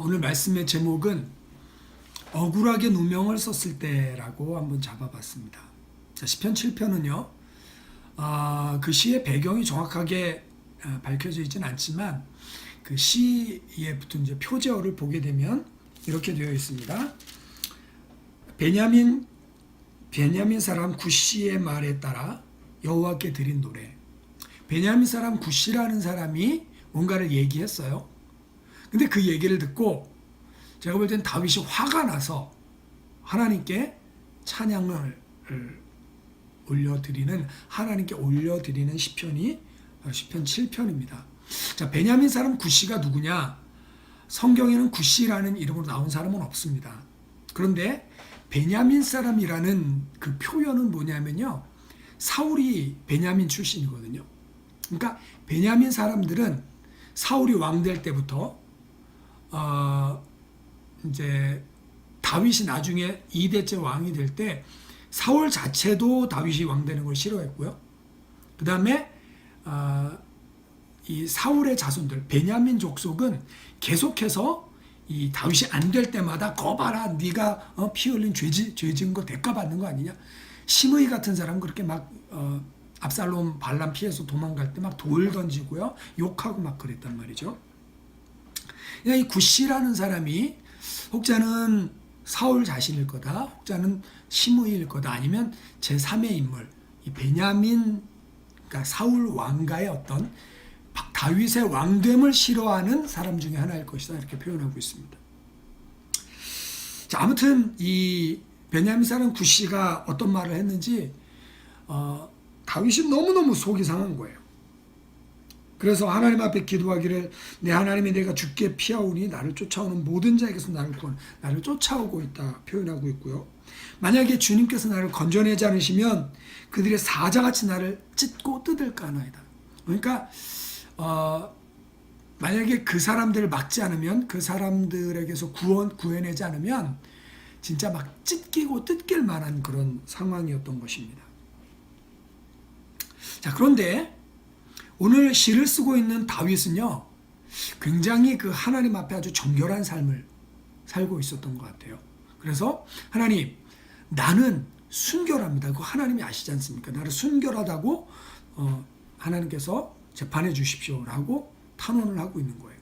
오늘 말씀의 제목은 억울하게 누명을 썼을 때라고 한번 잡아봤습니다. 자, 시편 7편은요, 그 시의 배경이 정확하게 밝혀져 있지는 않지만 그 시에 붙은 이제 표제어를 보게 되면 이렇게 되어 있습니다. 베냐민 사람 구시의 말에 따라 여호와께 드린 노래. 베냐민 사람 구시라는 사람이 뭔가를 얘기했어요. 근데 그 얘기를 듣고 제가 볼 땐 다윗이 화가 나서 하나님께 찬양을 하나님께 올려드리는 시편이 시편 7편입니다. 자, 베냐민 사람 구시가 누구냐? 성경에는 구시라는 이름으로 나온 사람은 없습니다. 그런데 베냐민 사람이라는 그 표현은 뭐냐면요, 사울이 베냐민 출신이거든요. 그러니까 베냐민 사람들은 사울이 왕 될 때부터 이제 다윗이 나중에 2대째 왕이 될 때 사울 자체도 다윗이 왕 되는 걸 싫어했고요. 그 다음에 이 사울의 자손들 베냐민 족속은 계속해서 이 다윗이 안 될 때마다 거봐라, 네가 피 흘린 죄 지은 거 대가 받는 거 아니냐. 심의 같은 사람 그렇게 막 압살롬 반란 피해서 도망갈 때 막 돌 던지고요, 욕하고 막 그랬단 말이죠. 이 구시라는 사람이 혹자는 사울 자신일 거다, 혹자는 시므이일 거다, 아니면 제3의 인물, 이 베냐민, 그러니까 사울 왕가의 어떤 다윗의 왕됨을 싫어하는 사람 중에 하나일 것이다, 이렇게 표현하고 있습니다. 자, 아무튼 이 베냐민 사람 구시가 어떤 말을 했는지 다윗이 너무너무 속이 상한 거예요. 그래서 하나님 앞에 기도하기를, 내 하나님이 내가 죽게 피하오니 나를 쫓아오는 모든 자에게서 나를 쫓아오고 있다 표현하고 있고요. 만약에 주님께서 나를 건져내지 않으시면 그들의 사자같이 나를 찢고 뜯을까 하나이다. 그러니까 만약에 그 사람들을 막지 않으면, 그 사람들에게서 구해내지 않으면 진짜 막 찢기고 뜯길 만한 그런 상황이었던 것입니다. 자, 그런데 오늘 시를 쓰고 있는 다윗은요, 굉장히 그 하나님 앞에 아주 정결한 삶을 살고 있었던 것 같아요. 그래서 하나님, 나는 순결합니다. 그거 하나님이 아시지 않습니까? 나를 순결하다고 하나님께서 재판해 주십시오라고 탄원을 하고 있는 거예요.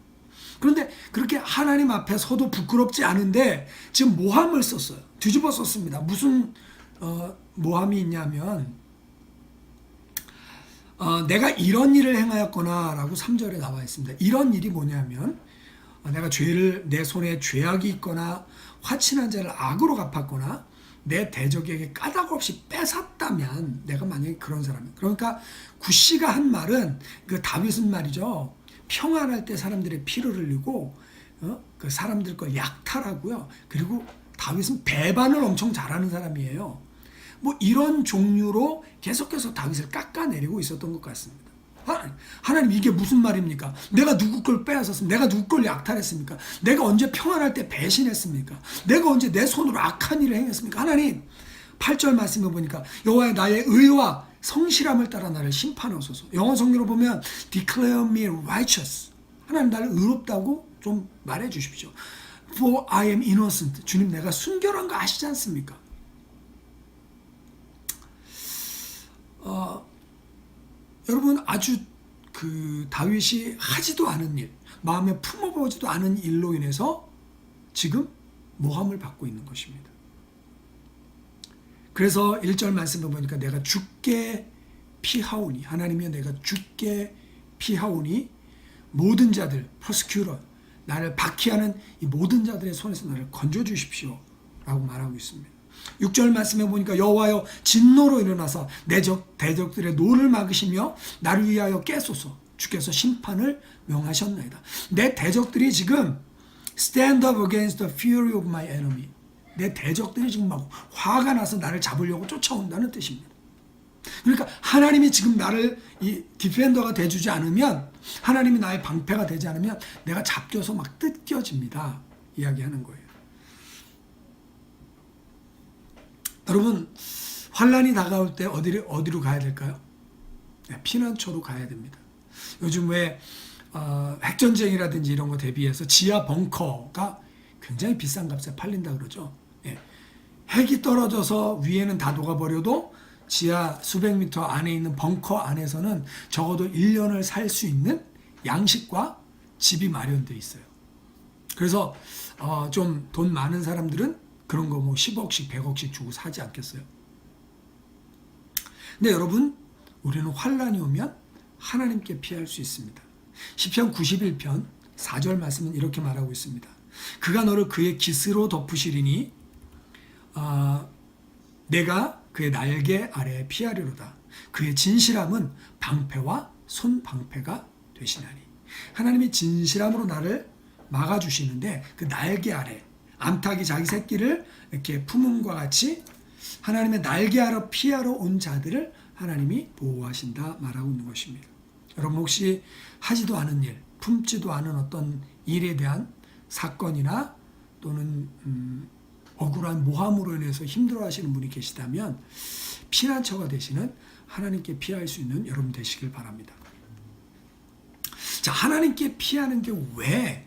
그런데 그렇게 하나님 앞에 서도 부끄럽지 않은데 지금 모함을 썼어요. 뒤집어 썼습니다. 무슨 모함이 있냐면 내가 이런 일을 행하였거나 라고 3절에 나와 있습니다. 이런 일이 뭐냐면 내가 내 손에 죄악이 있거나 화친한 자를 악으로 갚았거나 내 대적에게 까닭 없이 뺏었다면, 내가 만약에 그런 사람이에요. 그러니까 구시가 한 말은, 그 다윗은 말이죠, 평안할 때 사람들의 피를 흘리고 그 사람들 걸 약탈하고요, 그리고 다윗은 배반을 엄청 잘하는 사람이에요. 뭐 이런 종류로 계속해서 다윗을 깎아내리고 있었던 것 같습니다. 하나님, 이게 무슨 말입니까? 내가 누구 걸 빼앗았습니까? 내가 누구 걸 약탈했습니까? 내가 언제 평안할 때 배신했습니까? 내가 언제 내 손으로 악한 일을 행했습니까? 하나님, 8절 말씀을 보니까 여호와의 나의 의와 성실함을 따라 나를 심판하소서. 영어 성경으로 보면 declare me righteous. 하나님, 나를 의롭다고 좀 말해 주십시오. For I am innocent. 주님, 내가 순결한 거 아시지 않습니까? 여러분, 아주 그 다윗이 하지도 않은 일, 마음에 품어보지도 않은 일로 인해서 지금 모함을 받고 있는 것입니다. 그래서 1절 말씀을 보니까 내가 죽게 피하오니, 하나님이 내가 죽게 피하오니 모든 자들, persecutor, 나를 박해하는 이 모든 자들의 손에서 나를 건져주십시오 라고 말하고 있습니다. 6절 말씀에 보니까 여호와여, 진노로 일어나서 내 대적들의 노를 막으시며 나를 위하여 깨소서. 주께서 심판을 명하셨나이다. 내 대적들이 지금 stand up against the fury of my enemy. 내 대적들이 지금 막 화가 나서 나를 잡으려고 쫓아온다는 뜻입니다. 그러니까 하나님이 지금 나를 이 디펜더가 돼주지 않으면, 하나님이 나의 방패가 되지 않으면 내가 잡혀서 막 뜯겨집니다 이야기하는 거예요. 여러분, 환란이 다가올 때 어디로 가야 될까요? 네, 피난처로 가야 됩니다. 요즘 왜 핵전쟁이라든지 이런 거 대비해서 지하 벙커가 굉장히 비싼 값에 팔린다 그러죠. 예. 핵이 떨어져서 위에는 다 녹아버려도 지하 수백 미터 안에 있는 벙커 안에서는 적어도 1년을 살 수 있는 양식과 집이 마련되어 있어요. 그래서 좀 돈 많은 사람들은 그런 거 뭐 10억씩 100억씩 주고 사지 않겠어요? 근데 여러분, 우리는 환란이 오면 하나님께 피할 수 있습니다. 시편 91편 4절 말씀은 이렇게 말하고 있습니다. 그가 너를 그의 깃으로 덮으시리니 내가 그의 날개 아래에 피하리로다. 그의 진실함은 방패와 손방패가 되시나니. 하나님이 진실함으로 나를 막아주시는데 그 날개 아래, 암탉이 자기 새끼를 이렇게 품음과 같이 하나님의 날개 아래 피하러 온 자들을 하나님이 보호하신다 말하고 있는 것입니다. 여러분 혹시 하지도 않은 일, 품지도 않은 어떤 일에 대한 사건이나 또는 억울한 모함으로 인해서 힘들어하시는 분이 계시다면 피난처가 되시는 하나님께 피할 수 있는 여러분 되시길 바랍니다. 자, 하나님께 피하는 게 왜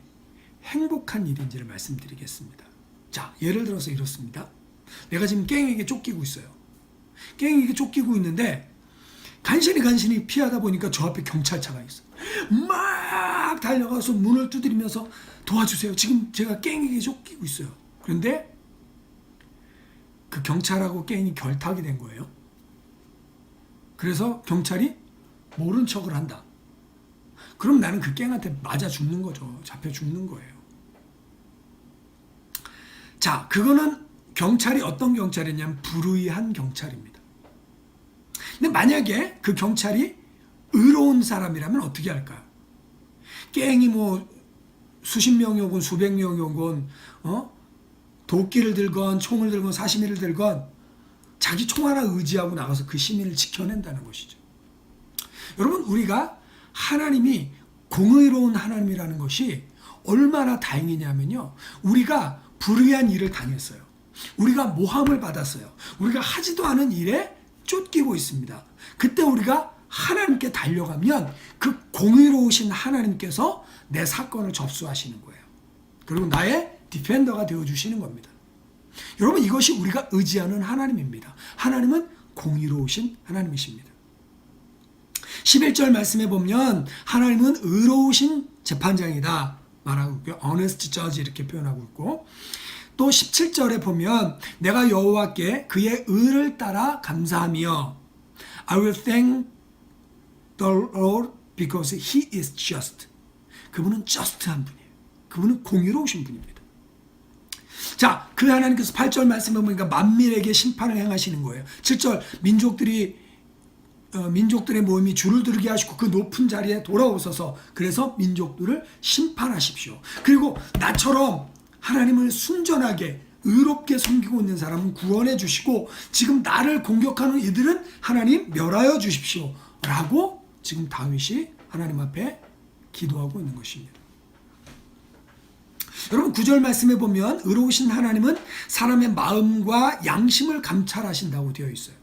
행복한 일인지를 말씀드리겠습니다. 자, 예를 들어서 이렇습니다. 내가 지금 깽에게 쫓기고 있어요. 깽에게 쫓기고 있는데 간신히 피하다 보니까 저 앞에 경찰차가 있어요. 막 달려가서 문을 두드리면서 도와주세요. 지금 제가 깽에게 쫓기고 있어요. 그런데 그 경찰하고 깽이 결탁이 된 거예요. 그래서 경찰이 모른 척을 한다. 그럼 나는 그 깽한테 맞아 죽는 거죠. 잡혀 죽는 거예요. 자, 그거는 경찰이 어떤 경찰이냐면 불의한 경찰입니다. 근데 만약에 그 경찰이 의로운 사람이라면 어떻게 할까요? 깽이 뭐 수십 명이 오건 수백 명이 오건 도끼를 들건 총을 들건 사시미를 들건 자기 총 하나 의지하고 나가서 그 시민을 지켜낸다는 것이죠. 여러분, 우리가 하나님이 공의로운 하나님이라는 것이 얼마나 다행이냐면요, 우리가 불의한 일을 당했어요. 우리가 모함을 받았어요. 우리가 하지도 않은 일에 쫓기고 있습니다. 그때 우리가 하나님께 달려가면 그 공의로우신 하나님께서 내 사건을 접수하시는 거예요. 그리고 나의 디펜더가 되어주시는 겁니다. 여러분, 이것이 우리가 의지하는 하나님입니다. 하나님은 공의로우신 하나님이십니다. 11절 말씀에 보면 하나님은 의로우신 재판장이다 말하고 있고요. honest judge 이렇게 표현하고 있고, 또 17절에 보면 내가 여호와께 그의 의를 따라 감사하며 I will thank the Lord because he is just. 그분은 just한 분이에요. 그분은 공의로우신 분입니다. 자, 그 하나님께서 8절 말씀에 보니까 만민에게 심판을 행하시는 거예요. 7절 민족들의 모임이 줄을 들게 하시고 그 높은 자리에 돌아오소서. 그래서 민족들을 심판하십시오. 그리고 나처럼 하나님을 순전하게 의롭게 섬기고 있는 사람은 구원해 주시고 지금 나를 공격하는 이들은 하나님 멸하여 주십시오 라고 지금 다윗이 하나님 앞에 기도하고 있는 것입니다. 여러분, 9절 말씀에 보면 의로우신 하나님은 사람의 마음과 양심을 감찰하신다고 되어 있어요.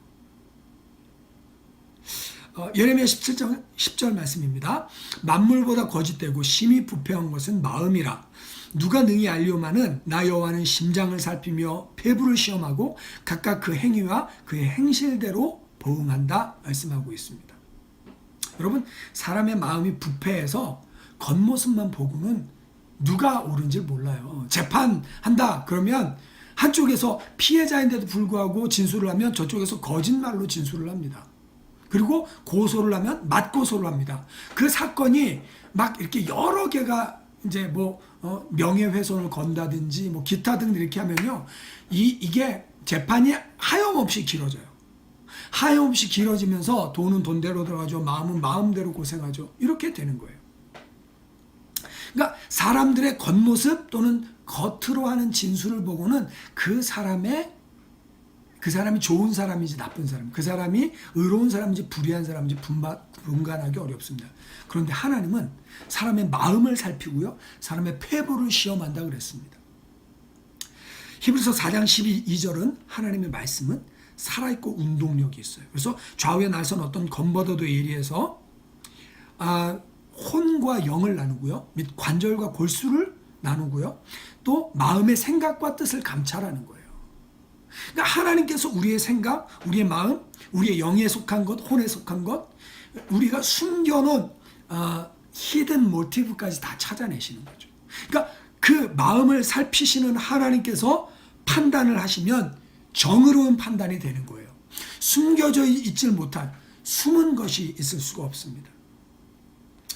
예레미야 17장 10절 말씀입니다. 만물보다 거짓되고 심히 부패한 것은 마음이라. 누가 능히 알려마는 나 여호와는 심장을 살피며 폐부를 시험하고 각각 그 행위와 그의 행실대로 보응한다 말씀하고 있습니다. 여러분, 사람의 마음이 부패해서 겉모습만 보고는 누가 옳은지 몰라요. 재판한다 그러면 한쪽에서 피해자인데도 불구하고 진술을 하면 저쪽에서 거짓말로 진술을 합니다. 그리고 고소를 하면 맞고소를 합니다. 그 사건이 막 이렇게 여러 개가 이제 뭐 명예훼손을 건다든지 뭐 기타 등 이렇게 하면요, 이게 재판이 하염없이 길어져요. 하염없이 길어지면서 돈은 돈대로 들어가죠. 마음은 마음대로 고생하죠. 이렇게 되는 거예요. 그러니까 사람들의 겉모습 또는 겉으로 하는 진술을 보고는 그 사람이 좋은 사람인지 나쁜 사람, 그 사람이 의로운 사람인지 불의한 사람인지 분간하기 어렵습니다. 그런데 하나님은 사람의 마음을 살피고요, 사람의 폐부를 시험한다 그랬습니다. 히브리서 4장 12절은 하나님의 말씀은 살아있고 운동력이 있어요. 그래서 좌우에 날선 어떤 건버더도 예리해서 혼과 영을 나누고요. 및 관절과 골수를 나누고요. 또 마음의 생각과 뜻을 감찰하는 거예요. 그러니까 하나님께서 우리의 생각, 우리의 마음, 우리의 영에 속한 것, 혼에 속한 것, 우리가 숨겨놓은 히든 모티브까지 다 찾아내시는 거죠. 그러니까 그 마음을 살피시는 하나님께서 판단을 하시면 정의로운 판단이 되는 거예요. 숨겨져 있질 못한 숨은 것이 있을 수가 없습니다.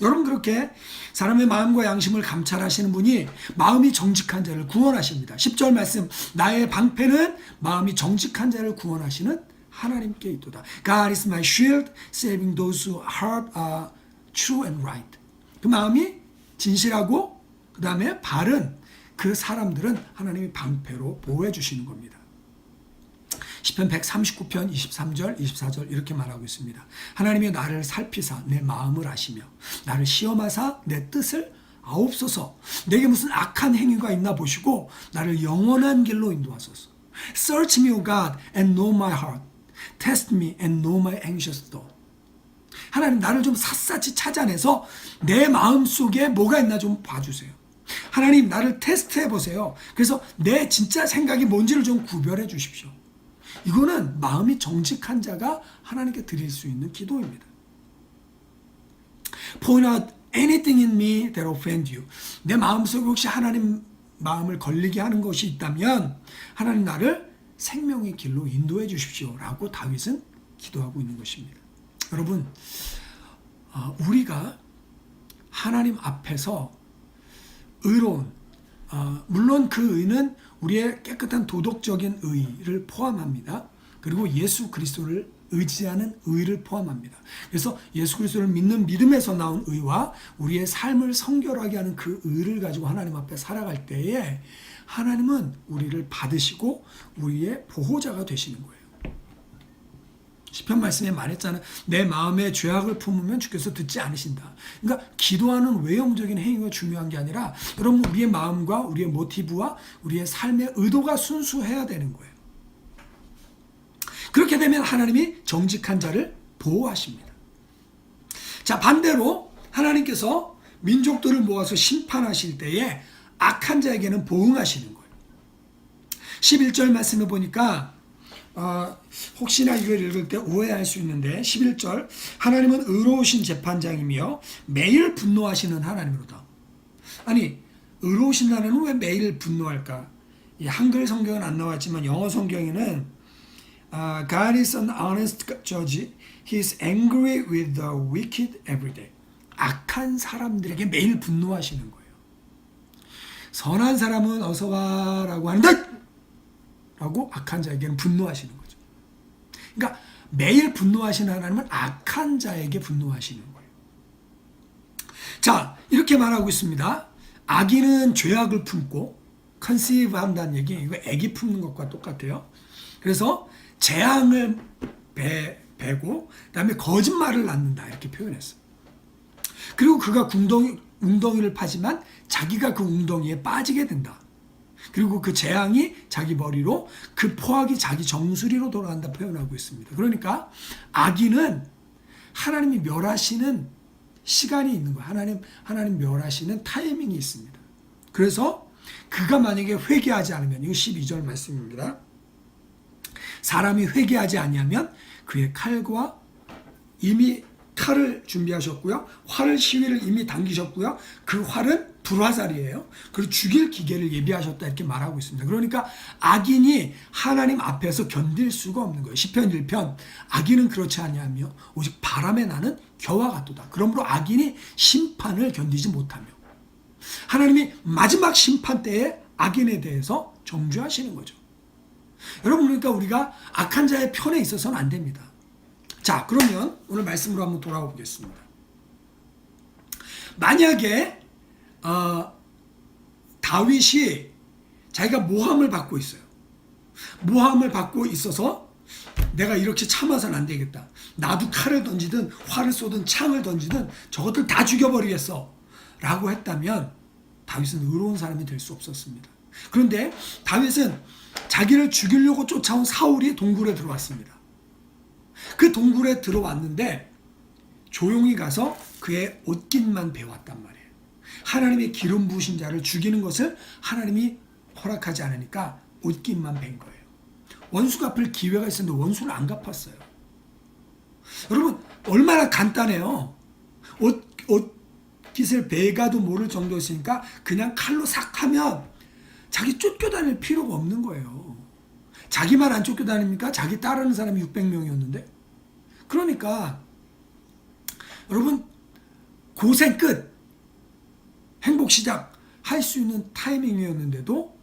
여러분, 그렇게 사람의 마음과 양심을 감찰하시는 분이 마음이 정직한 자를 구원하십니다. 10절 말씀, 나의 방패는 마음이 정직한 자를 구원하시는 하나님께 있도다. God is my shield, saving those whose heart are true and right. 그 마음이 진실하고 그 다음에 바른 그 사람들은 하나님이 방패로 보호해 주시는 겁니다. 시편 139편 23절 24절 이렇게 말하고 있습니다. 하나님이 나를 살피사 내 마음을 아시며 나를 시험하사 내 뜻을 아옵소서. 내게 무슨 악한 행위가 있나 보시고 나를 영원한 길로 인도하소서. Search me, O God, and know my heart. Test me and know my anxious thought. 하나님, 나를 좀 샅샅이 찾아내서 내 마음 속에 뭐가 있나 좀 봐주세요. 하나님, 나를 테스트해 보세요. 그래서 내 진짜 생각이 뭔지를 좀 구별해 주십시오. 이거는 마음이 정직한 자가 하나님께 드릴 수 있는 기도입니다. Point out anything in me that offend you. 내 마음속에 혹시 하나님 마음을 걸리게 하는 것이 있다면 하나님 나를 생명의 길로 인도해 주십시오 라고 다윗은 기도하고 있는 것입니다. 여러분, 우리가 하나님 앞에서 의로운, 물론 그 의는 우리의 깨끗한 도덕적인 의를 포함합니다. 그리고 예수 그리스도를 의지하는 의를 포함합니다. 그래서 예수 그리스도를 믿는 믿음에서 나온 의와 우리의 삶을 성결하게 하는 그 의를 가지고 하나님 앞에 살아갈 때에 하나님은 우리를 받으시고 우리의 보호자가 되시는 거예요. 시편 말씀에 말했잖아요. 내 마음에 죄악을 품으면 주께서 듣지 않으신다. 그러니까 기도하는 외형적인 행위가 중요한 게 아니라 여러분, 우리의 마음과 우리의 모티브와 우리의 삶의 의도가 순수해야 되는 거예요. 그렇게 되면 하나님이 정직한 자를 보호하십니다. 자, 반대로 하나님께서 민족들을 모아서 심판하실 때에 악한 자에게는 보응하시는 거예요. 11절 말씀에 보니까 혹시나 이걸 읽을 때 오해할 수 있는데 11절, 하나님은 의로우신 재판장이며 매일 분노하시는 하나님으로다. 아니, 의로우신 하나님은 왜 매일 분노할까? 이 한글 성경은 안 나왔지만 영어 성경에는 God is an honest judge. He is angry with the wicked every day. 악한 사람들에게 매일 분노하시는 거예요. 선한 사람은 어서 와라고 하는데 라고 악한 자에게는 분노하시는 거죠. 그러니까 매일 분노하시는 하나님은 악한 자에게 분노하시는 거예요. 자, 이렇게 말하고 있습니다. 악인은 죄악을 품고 conceive 한다는 얘기, 이거 애기 품는 것과 똑같아요. 그래서 재앙을 베고 그다음에 거짓말을 낳는다 이렇게 표현했어요. 그리고 그가 웅덩이를 파지만 자기가 그 웅덩이에 빠지게 된다. 그리고 그 재앙이 자기 머리로, 그 포악이 자기 정수리로 돌아간다 표현하고 있습니다. 그러니까 악인은 하나님이 멸하시는 시간이 있는 거예요. 하나님 멸하시는 타이밍이 있습니다. 그래서 그가 만약에 회개하지 않으면, 이거 12절 말씀입니다. 사람이 회개하지 아니하면 그의 칼과 이미 칼을 준비하셨고요. 활을 시위를 이미 당기셨고요. 그 활은 불화살이에요. 그리고 죽일 기계를 예비하셨다 이렇게 말하고 있습니다. 그러니까 악인이 하나님 앞에서 견딜 수가 없는 거예요. 시편 1편, 악인은 그렇지 아니하며 오직 바람에 나는 겨와 같도다. 그러므로 악인이 심판을 견디지 못하며 하나님이 마지막 심판 때에 악인에 대해서 정죄하시는 거죠. 여러분, 그러니까 우리가 악한 자의 편에 있어서는 안 됩니다. 자, 그러면 오늘 말씀으로 한번 돌아가 보겠습니다. 만약에 다윗이 자기가 모함을 받고 있어요. 모함을 받고 있어서 내가 이렇게 참아서는 안 되겠다. 나도 칼을 던지든 활을 쏘든 창을 던지든 저것들 다 죽여버리겠어 라고 했다면 다윗은 의로운 사람이 될 수 없었습니다. 그런데 다윗은 자기를 죽이려고 쫓아온 사울이 동굴에 들어왔습니다. 그 동굴에 들어왔는데 조용히 가서 그의 옷깃만 베왔단 말이에요. 하나님의 기름 부으신 자를 죽이는 것을 하나님이 허락하지 않으니까 옷깃만 벤 거예요. 원수 갚을 기회가 있었는데 원수를 안 갚았어요. 여러분 얼마나 간단해요. 옷깃을 베가도 모를 정도였으니까 그냥 칼로 삭 하면 자기 쫓겨다닐 필요가 없는 거예요. 자기만 안 쫓겨다닙니까? 자기 따르는 사람이 600명이었는데. 그러니까 여러분 고생 끝, 행복 시작 할 수 있는 타이밍이었는데도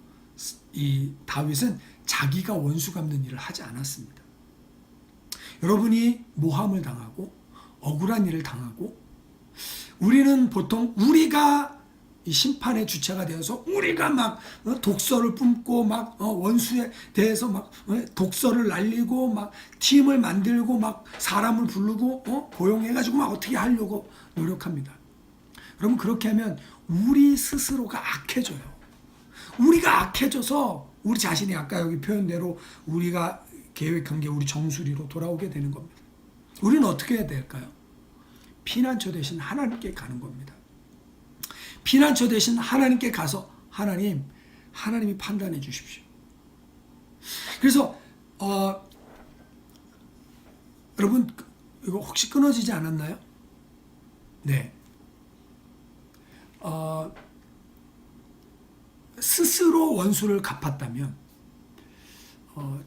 이 다윗은 자기가 원수 갚는 일을 하지 않았습니다. 여러분이 모함을 당하고 억울한 일을 당하고 우리는 보통 우리가 이 심판의 주체가 되어서 우리가 막 독서를 뿜고 막 원수에 대해서 막 독서를 날리고 막 팀을 만들고 막 사람을 부르고 고용해가지고 막 어떻게 하려고 노력합니다. 여러분 그렇게 하면 우리 스스로가 악해져요. 우리가 악해져서 우리 자신이 아까 여기 표현대로 우리가 계획한 게 우리 정수리로 돌아오게 되는 겁니다. 우리는 어떻게 해야 될까요? 피난처 대신 하나님께 가는 겁니다. 피난처 대신 하나님께 가서 하나님이 판단해 주십시오. 그래서 여러분 이거 혹시 끊어지지 않았나요? 네. 스스로 원수를 갚았다면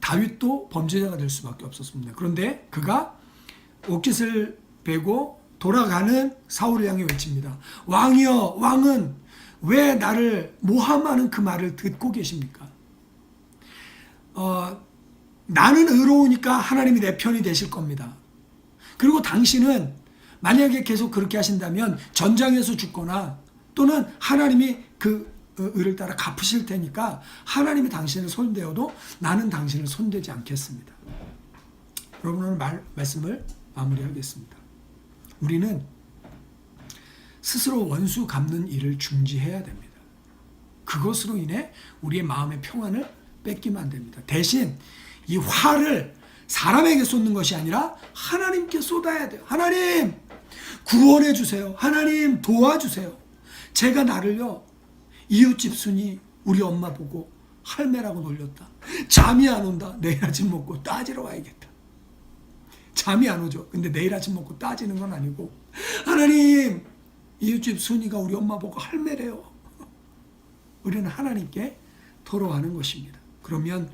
다윗도 범죄자가 될 수밖에 없었습니다. 그런데 그가 옷깃을 베고 돌아가는 사울을 향해 외칩니다. 왕이여, 왕은 왜 나를 모함하는 그 말을 듣고 계십니까? 나는 의로우니까 하나님이 내 편이 되실 겁니다. 그리고 당신은 만약에 계속 그렇게 하신다면 전장에서 죽거나 또는 하나님이 그 의를 따라 갚으실 테니까 하나님이 당신을 손대어도 나는 당신을 손대지 않겠습니다. 여러분 오늘 말씀을 마무리하겠습니다. 우리는 스스로 원수 갚는 일을 중지해야 됩니다. 그것으로 인해 우리의 마음의 평안을 뺏기면 안 됩니다. 대신 이 화를 사람에게 쏟는 것이 아니라 하나님께 쏟아야 돼요. 하나님 구원해 주세요. 하나님 도와주세요. 제가 나를요 이웃집 순이 우리 엄마 보고 할매라고 놀렸다. 잠이 안 온다. 내일 아침 먹고 따지러 가야겠다. 잠이 안 오죠. 근데 내일 아침 먹고 따지는 건 아니고 하나님 이웃집 순이가 우리 엄마 보고 할매래요. 우리는 하나님께 토로하는 것입니다. 그러면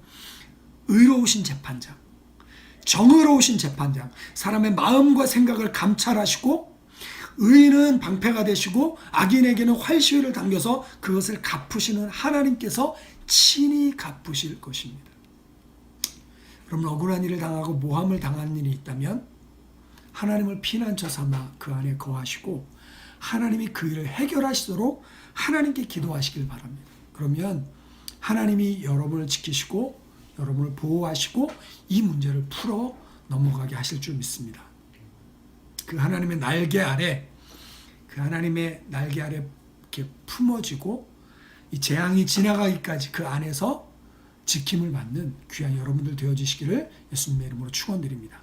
의로우신 재판장, 정의로우신 재판장, 사람의 마음과 생각을 감찰하시고 의인은 방패가 되시고 악인에게는 활시위를 당겨서 그것을 갚으시는 하나님께서 친히 갚으실 것입니다. 그러면 억울한 일을 당하고 모함을 당한 일이 있다면 하나님을 피난처 삼아 그 안에 거하시고 하나님이 그 일을 해결하시도록 하나님께 기도하시길 바랍니다. 그러면 하나님이 여러분을 지키시고 여러분을 보호하시고 이 문제를 풀어 넘어가게 하실 줄 믿습니다. 그 하나님의 날개 아래 이렇게 품어지고 이 재앙이 지나가기까지 그 안에서 지킴을 받는 귀한 여러분들 되어주시기를 예수님의 이름으로 축원드립니다.